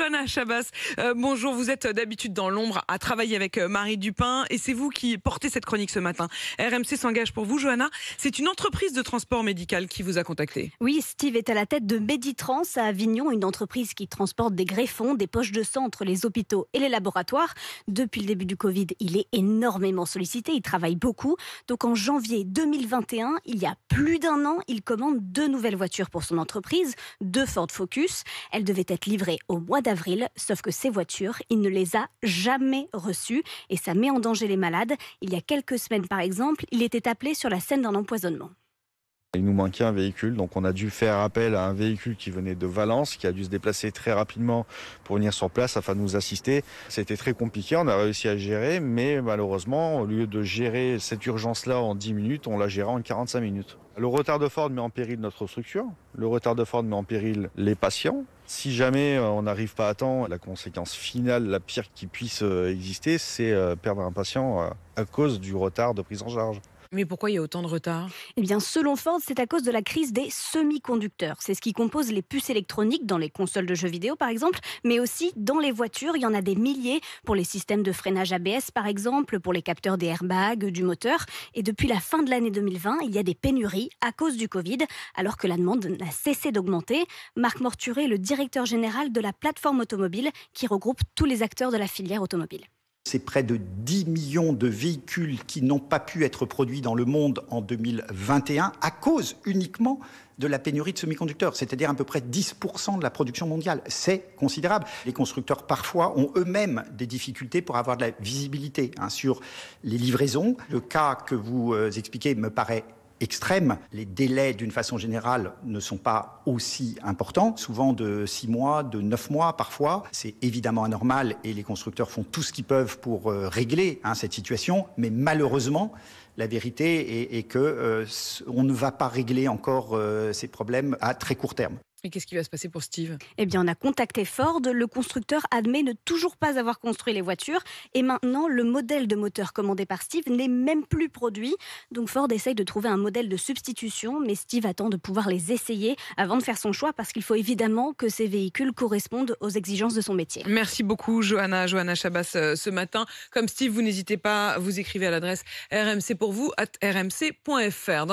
Johanna Chabas, bonjour. Vous êtes d'habitude dans l'ombre à travailler avec Marie Dupin et c'est vous qui portez cette chronique ce matin. RMC s'engage pour vous, Johanna. C'est une entreprise de transport médical qui vous a contacté. Oui, Steve est à la tête de Meditrans à Avignon, une entreprise qui transporte des greffons, des poches de sang entre les hôpitaux et les laboratoires. Depuis le début du Covid, il est énormément sollicité, il travaille beaucoup. Donc en janvier 2021, il y a plus d'un an, il commande 2 nouvelles voitures pour son entreprise, 2 Ford Focus. Elles devaient être livrées au mois d'avril, sauf que ces voitures, il ne les a jamais reçues et ça met en danger les malades. Il y a quelques semaines par exemple, il était appelé sur la scène d'un empoisonnement. Il nous manquait un véhicule, donc on a dû faire appel à un véhicule qui venait de Valence, qui a dû se déplacer très rapidement pour venir sur place afin de nous assister. C'était très compliqué, on a réussi à gérer, mais malheureusement, au lieu de gérer cette urgence-là en 10 minutes, on l'a géré en 45 minutes. Le retard de Ford met en péril notre structure, le retard de Ford met en péril les patients. Si jamais on n'arrive pas à temps, la conséquence finale, la pire qui puisse exister, c'est perdre un patient à cause du retard de prise en charge. Mais pourquoi il y a autant de retard ? Eh bien, selon Ford, c'est à cause de la crise des semi-conducteurs. C'est ce qui compose les puces électroniques dans les consoles de jeux vidéo, par exemple, mais aussi dans les voitures. Il y en a des milliers pour les systèmes de freinage ABS, par exemple, pour les capteurs des airbags, du moteur. Et depuis la fin de l'année 2020, il y a des pénuries à cause du Covid, alors que la demande n'a cessé d'augmenter. Marc Morturé est le directeur général de la plateforme automobile qui regroupe tous les acteurs de la filière automobile. C'est près de 10 millions de véhicules qui n'ont pas pu être produits dans le monde en 2021 à cause uniquement de la pénurie de semi-conducteurs, c'est-à-dire à peu près 10% de la production mondiale. C'est considérable. Les constructeurs, parfois, ont eux-mêmes des difficultés pour avoir de la visibilité sur les livraisons. Le cas que vous expliquez me paraît extrême. Les délais, d'une façon générale, ne sont pas aussi importants, souvent de 6 mois, de 9 mois parfois. C'est évidemment anormal et les constructeurs font tout ce qu'ils peuvent pour régler cette situation, mais malheureusement, la vérité est que on ne va pas régler encore ces problèmes à très court terme. Et qu'est-ce qui va se passer pour Steve ? Eh bien, on a contacté Ford. Le constructeur admet ne toujours pas avoir construit les voitures. Et maintenant, le modèle de moteur commandé par Steve n'est même plus produit. Donc Ford essaye de trouver un modèle de substitution. Mais Steve attend de pouvoir les essayer avant de faire son choix parce qu'il faut évidemment que ces véhicules correspondent aux exigences de son métier. Merci beaucoup, Johanna Chabas, ce matin. Comme Steve, vous n'hésitez pas, vous écrivez à l'adresse rmcpourvous@rmc.fr.